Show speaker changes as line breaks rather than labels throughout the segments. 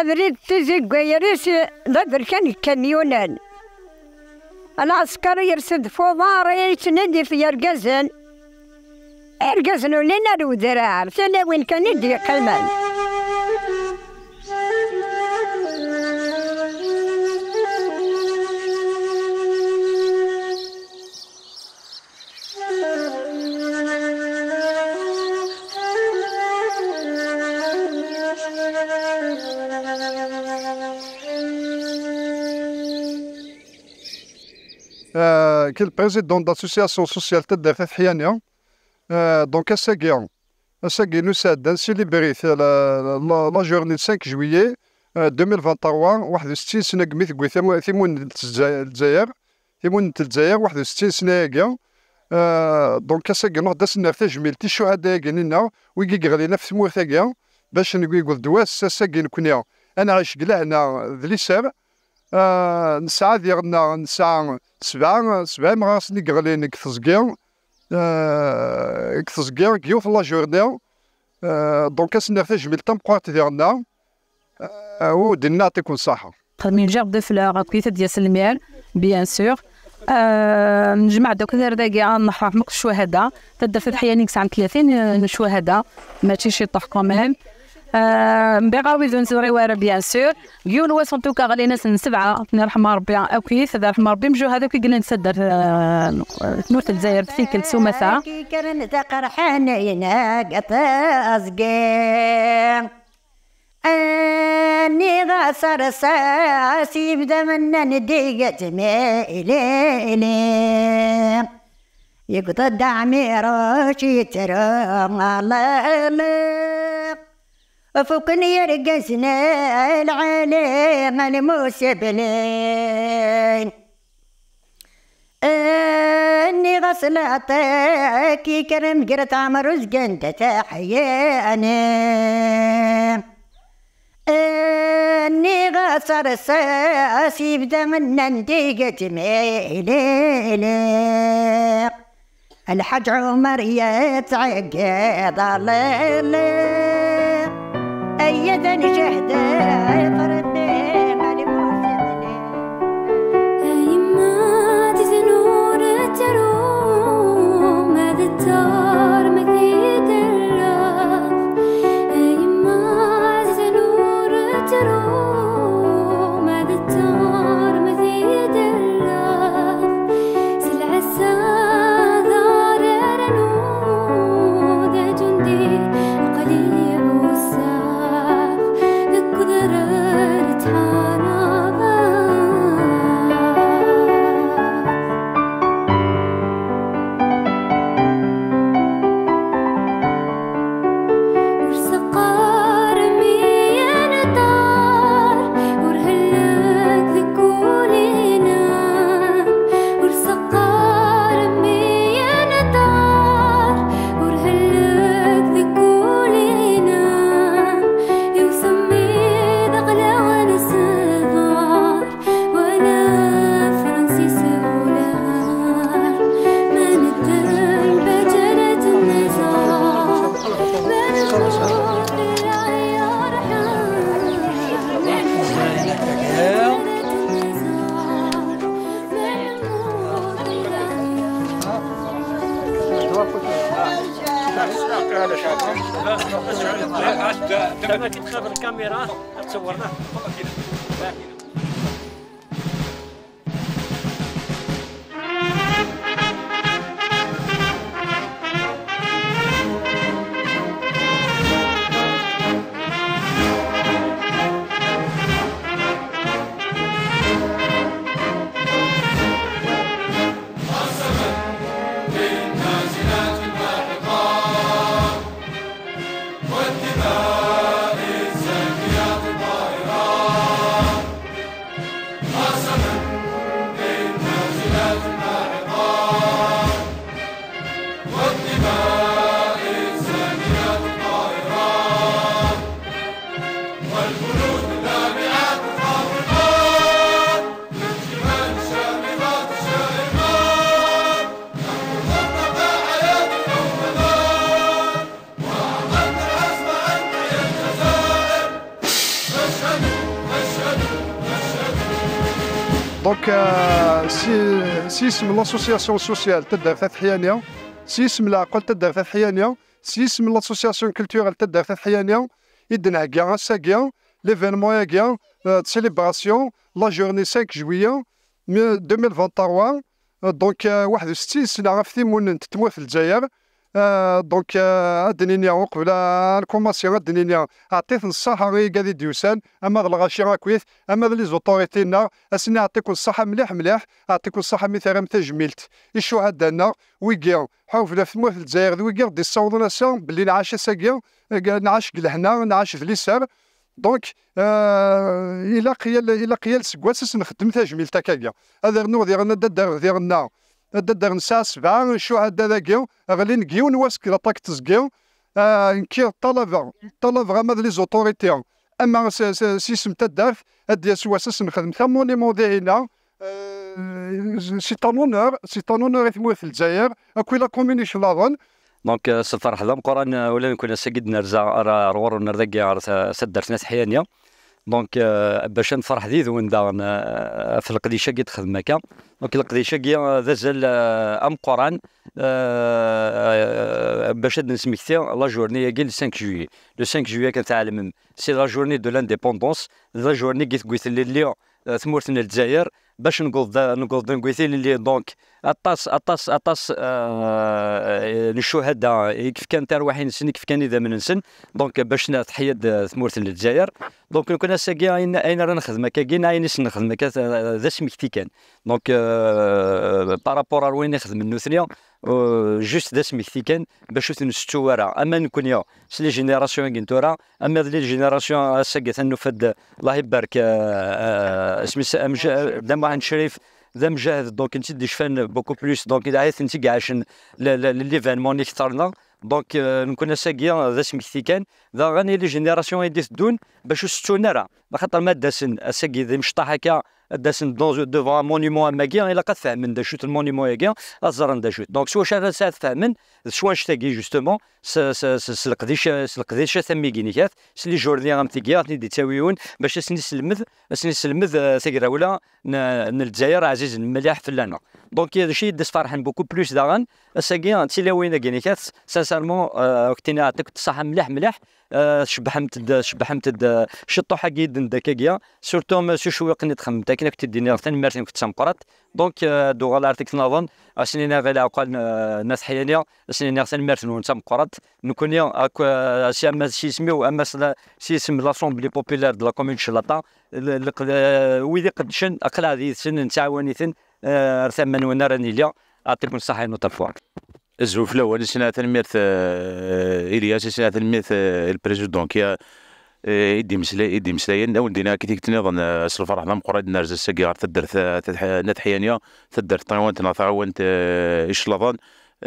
أبريد تزق يريس ضفر كان الكاميونان العسكري يرسد فوضى يتنادي في يرقزن ولينا رو ذراع ثاني وين كان يدي قلمان.
كي البريزيدون داسوسياسيون سوسيال تدار في حيانيا دونك اساكي نساعد نسيليبري لا جورني 5 جويي 2023 61 سنه قميت كوي ثمون الجزائر 61 سنه ياكا دونك اساكي نوض داسنا تجميل تي الشهداء كانينا ويكي غالينا في ثمور ثاكا باش نقول دواس اساكي نكوني انا عايش قلعنا ذليسار نسعى ديالنا نسعى سبعة مغاس نقغلين كتزكير كيوف لا جورني دونك اسنا تجميل تنبقات ديالنا ودينا يعطيكم الصحة.
خدمين جاب دو فلور كويتا ديال المال بيان سور نجمع دوك الرداقي نحرق مك الشهداء تدا في الحيانيك 39 شهداء ماشي شي طح كوميم بغاوي زنزوري وارا بيان سور يون واسون توكا غالي ناس سبعه نرحم ربي اكيد رحم ربي مجو هذاك قلنا نسدر نوت الجزائر في كل سومثا
كي كان تقرحان يناق تازقي اني غاصر ساسي بدا من نديقة ميلي يقطع دعمي راشي ترى الله فوقني يرقزنا العالم الموسبلين اني غسلاتك كرم قرت عمر زقنت تحياني اني غسر ساسي بدا من نديقة ميلي الحج عمر يتعقد الله أيدن شهداء فردي مالي موسمني
أيما تزنور تروم هذا التار مكيد الراف أيما تزنور تروم هذا التار مكيد الراف سلع السادار رنود جندي قليل والساف قدرت حرابا ورسقار مين دار ورهلك ذكولينا ورسقار مين دار ورهلك ذكولينا يوسمي دغلا وانا صغار وانا فرنسيس غولار ما ندم بجرة النزار ما نموت للعيار
لما كنت خاطر الكاميرا تصورنا
دونك سي اسم لاسوسياسيون سوسيال تدار تحيانيه، سي اسم العقل تدار تحيانيه، سي اسم لاسوسياسيون كولتورال تدار تحيانيه، يدنا كاع ساكيا ليفينمون يا كاع سيليبراسيون لا جورني 5 جويي 2023. دونك 61 سنه غا في ثيمون تتموت في الجزائر. دونك ادنينيا وقبل الكوماسيون ادنينيا عطيت الصحه غير قاعد ديوسان، اما الغاشي راكويث، اما لي زوطوريتينا اسني نعطيكم الصحه مليح مليح، نعطيكم الصحه مثلا تجميلت الشهداء ويكيا حاول في ثموت في الجزائر ويكيا دي صوضنا سا باللي نعاش ساكيا نعاش لهنا نعاش في اليسار. دونك الى قيال سكواس نخدم تجميل تاكاكيا هذا نو ديالنا ديالنا دار نساء 7 الشهداء ذاكيو غالي نكيو نواسك لاطاك تزكيو نكي الطلبه غا لي زوتوريتي اما سيسم تدارف هاد سواسس نخدم ثموني مودينا. سي طون اونور يثموت في الجزائر اكو لا كومينيش لاظن.
دونك الفرح ذا مقران ولا نكون ساكيد نرجع رور نرجع سدرتنا حيانيا. دونك باش نفرح ذي ذو ندار في القديشه كي تخدم هكا. دونك القديشه كي ذا زال ام قران باش نسميكتي لا جورني كي 5 جويي. لو 5 جويي كنتعلم سي لا جورني دو لانديبوندونس، لا جورني كي تقولت لي ثمورتنا الجزائر باش نقول اللي دونك اطاس الشهداء كيف كان تروحين سن كيف كان اذا من نسن. دونك باش تحيد ثمورت الجزائر. دونك كنا ساكي اين راه نخدم كاين اين نخدم ذا سميكتي كان. دونك بارابور وين نخدم النوثنيا جوست ذا سميكتي كان باش نستو ورا. اما نكون يا سلي جينيراسيون كين تورا، اما لي جينيراسيون ساكي نفد الله يبارك اسمي دام واحد شريف ذا مجاهد. دونك انت دي شفان بوكو بلوس. دونك اذا عيط انت عاشن ليفينمون اللي اختارنا. دونك نكون ساكيا ذا سميكتي كان ذا غاني لي جينيراسيون يدي تدون باش يستو نرا خاطر ما داسن ساكي ذي مشطح هكا داسن دوفون مونيمون ماكيا الا قد فهمن دا شوت المونيمون ياكيا الزرن دا شوت. دونك سوا شاف ساعات فهمن سوا نشتاكي جوستومون سلقديشه ثميكينيكات سلي جوردي غامتيكيات دي تاويون باش اسني سلمذ ثقرا ولا الجزائر عزيز مليح فلانا. دونك هذا الشيء داس فرحان بوكو بلوس داغان ساكي تيلاوين كينيكات سانسالمون وقتنا عطيك الصحه مليح شبحمت شطو حقي دكاكيا سورتو ما شويق نتخمم تاكنا كنت ديني ثاني مارتين كنت سمقرات. دونك دو غالا ارتيك نظن اسنينا غير عقل ناس حيانيه اسنينا ثاني مارتين ونسمقرات نكون اكو سي اما شي سميو اما سي اسم لاسومبلي بوبولار دو لا كومون شلاطا ويدي قدشن اقلا هذه سن نتعاونيثن ثمن ونراني ليا اعطيكم الصحه نوطه فوا.
الزوف الاول سنه تنميرت الياس سنه تنميرت البريزيدون كي يدي مسلاين او دينا كي تنظن الفرح لم قراد نرز السكيار تدر نتحيانيا تدر تعاونت اشلظن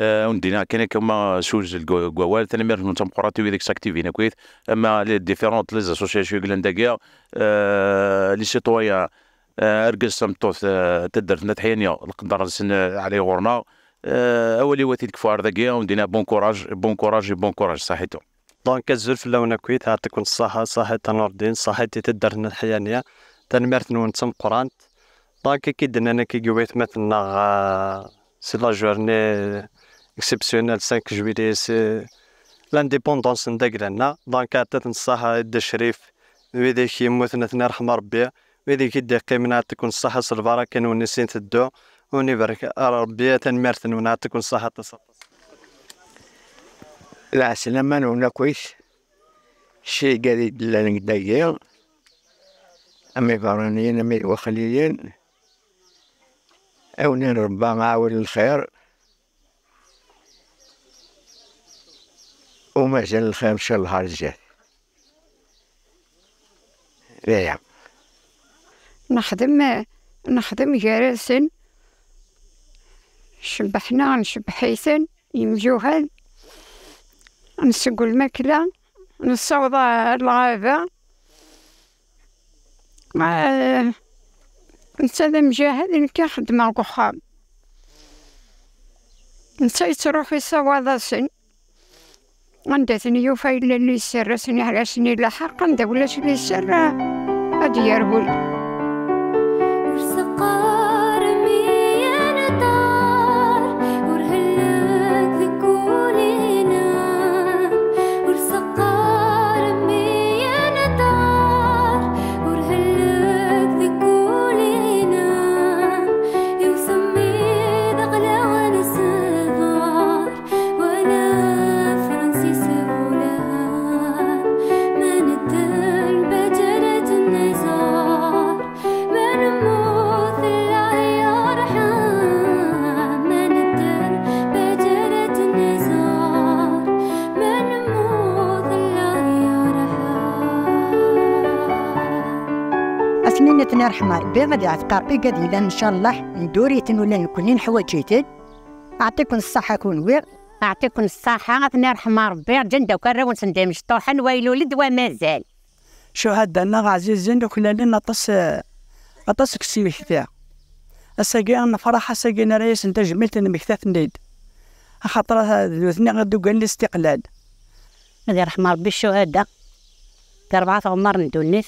وندينا كان كما سوز الجوال تنمير من تمقراتي ويديك ساكتيفين كويس. اما لي ديفيرونت لي اسوسياسيون كلانداكيا لي سيتويا ارقص سمطوث تدر نتحيانيا القدر عليه غورنا اولي واتيك فوار ذاكيا وندينا بون كوراج صحيتو.
دونك الزلف لونا كويت يعطيكم الصحة صحة نور الدين صحتي تدر الحيانية تنمرت نونتم قرانت. دونك كيدنا انا كي قويت مثلا سي لا جورني اكسبسيونيل 5 جويلية سي لانديبوندونس نداكلنا. دونك عطيت الصحة يد الشريف ويديك يموتنا ثنا رحم ربي ويديك يدي قيمنا يعطيكم الصحة البركة ونسين تدو ونبارك ربي تنمرت ونعطيكم الصحة تصطس.
لا سلامة ولا كويس شيء قريب لنا دقيقة أمي فرانيين أمي وخليين أو نربى معاول الخير وما زال الخير إن شاء الله الجاي. لا
نخدم جالسين شبحنا نشبحيثن يمجوهل نسقو الماكلة نصوض الغابة مع نتا مجاهد نكا خدمة كخام نسيت روحي صوادسن عندتني يوفايل اللي سرسني على سني لحق ندولش اللي سر أدير بول
أثناء رحمة ربي غادي يعتقر بي قاد إلا إن شاء الله ندوريتن ولا نكونين حوايجيتن. أعطيكم الصحة كون وير.
أعطيكم الصحة أثناء رحمة ربي جندا وكرا ونسندي مشطوحا ويلولد ومازال.
شهداءنا عزيزين وكلنا أطس كسيب فيها. الساقي أنا فرحة ساقي أنا رئيس أنت جملت أنا مكتاف نيد. خاطر الاثنين غدو قال الاستقلال.
هذه رحمة ربي الشهداء. 4 عمر ندونيت.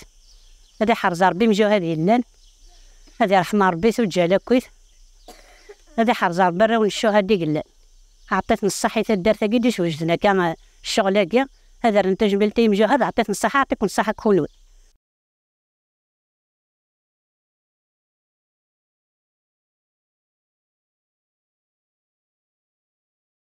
هذه حرز ربي مجاهدين لنا. هذه رحمة ربي توجه كويت. هذه حرز ربي راون الشهداء قلنا. عطيتني الصحة الدار تاقي ديش وجدنا كان الشغل هكا. هذا انت جملتي مجاهد عطيتني الصحة. يعطيكم الصحة كلوا.